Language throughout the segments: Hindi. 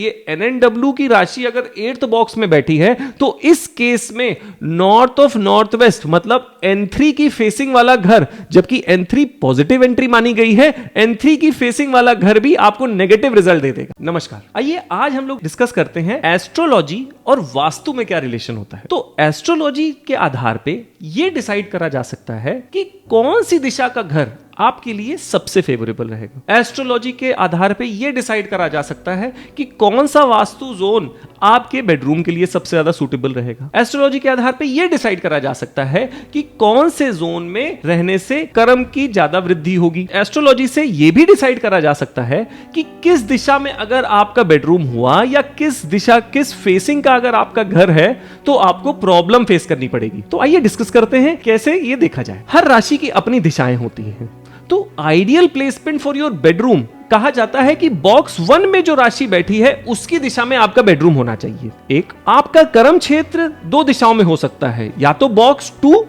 ये NNW की राशि अगर 8th बॉक्स में बैठी है तो इस केस में नॉर्थ ऑफ नॉर्थ वेस्ट मतलब N3 की फेसिंग वाला घर, जबकि N3 पॉजिटिव एंट्री मानी गई है, N3 की फेसिंग वाला घर भी आपको नेगेटिव रिजल्ट दे देगा। नमस्कार, आइए आज हम लोग डिस्कस करते हैं एस्ट्रोलॉजी और वास्तु में क्या रिलेशन होता है। तो एस्ट्रोलॉजी के आधार पे यह डिसाइड करा जा सकता है कि कौन सी दिशा का घर आपके लिए सबसे फेवरेबल रहेगा। एस्ट्रोलॉजी के आधार पे यह डिसाइड करा जा सकता है कि कौन सा वास्तु जोन आपके बेडरूम के लिए सबसे ज्यादा सूटेबल रहेगा। एस्ट्रोलॉजी के आधार पे यह डिसाइड करा जा सकता है कि कौन से जोन में रहने से कर्म की ज्यादा वृद्धि होगी। एस्ट्रोलॉजी से यह भी डिसाइड करा जा सकता है कि किस दिशा में अगर आपका बेडरूम हुआ या किस दिशा किस फेसिंग का अगर आपका घर है तो आपको प्रॉब्लम फेस करनी पड़ेगी। तो आइए डिस्कस करते हैं कैसे ये देखा जाए। हर राशि की अपनी दिशाएं होती हैं, तो ideal placement for your bedroom कहा जाता है कि बॉक्स 1 में जो राशि बैठी है उसकी दिशा में आपका बेडरूम होना चाहिए। एक आपका कर्म क्षेत्र दो दिशाओं में हो सकता है, या तो बॉक्स 2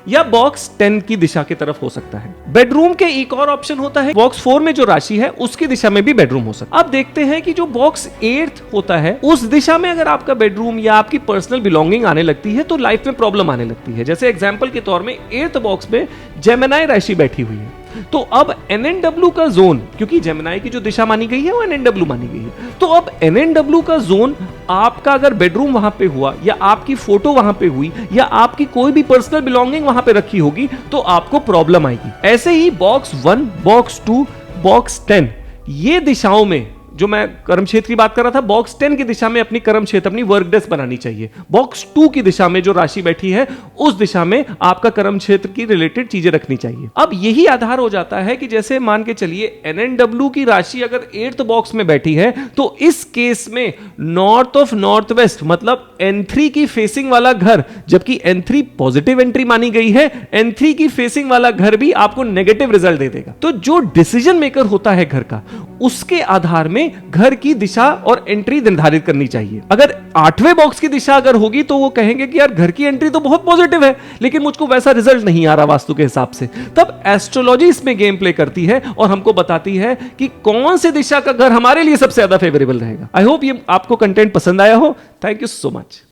या बॉक्स 10 की दिशा की तरफ हो सकता है। बेडरूम के एक और ऑप्शन होता है, बॉक्स 4 में जो राशि है उसकी दिशा में भी बेडरूम हो सकता है। अब देखते हैं कि जो बॉक्स 8 होता है उस दिशा में अगर आपका बेडरूम या आपकी पर्सनल बिलोंगिंग आने लगती है तो लाइफ में प्रॉब्लम आने लगती है। जैसे एग्जांपल के तौर में 8th बॉक्स में जेमिनी राशि बैठी हुई है, तो अब NNW का जोन, क्योंकि जेमिनी की जो दिशा मानी गई है वो NNW मानी गई है, तो अब NNW का जोन आपका अगर बेडरूम वहां पे हुआ या आपकी फोटो वहां पे हुई या आपकी कोई भी पर्सनल बिलोंगिंग वहां पे रखी होगी तो आपको प्रॉब्लम आएगी। ऐसे ही बॉक्स 1, बॉक्स 2, बॉक्स 10 ये दिशाओं में, जो मैं कर्म क्षेत्र की बात कर रहा था, बॉक्स 10 की दिशा में अपनी कर्म क्षेत्र अपनी वर्क डेस्क बनानी चाहिए। बॉक्स 2 की दिशा में जो राशि बैठी है उस दिशा में आपका कर्म क्षेत्र की रिलेटेड चीजें रखनी चाहिए। अब यही आधार हो जाता है कि जैसे मान के चलिए NNW की राशि अगर 8th बॉक्स में बैठी है तो इस केस में नॉर्थ ऑफ नॉर्थ वेस्ट मतलब N3 की फेसिंग वाला घर, जबकि N3 पॉजिटिव एंट्री मानी गई है, N3 की फेसिंग वाला घर भी आपको नेगेटिव रिजल्ट दे देगा। तो जो डिसीजन मेकर होता है घर का, उसके आधार में घर की दिशा और एंट्री निर्धारित करनी चाहिए। अगर 8वें बॉक्स की दिशा अगर होगी तो वो कहेंगे कि यार घर की एंट्री तो बहुत पॉजिटिव है लेकिन मुझको वैसा रिजल्ट नहीं आ रहा वास्तु के हिसाब से। तब एस्ट्रोलॉजी इसमें गेम प्ले करती है और हमको बताती है कि कौन सी दिशा का घर हमारे लिए सबसे ज्यादा फेवरेबल रहेगा। आई होप ये आपको कंटेंट पसंद आया हो। Thank you so much.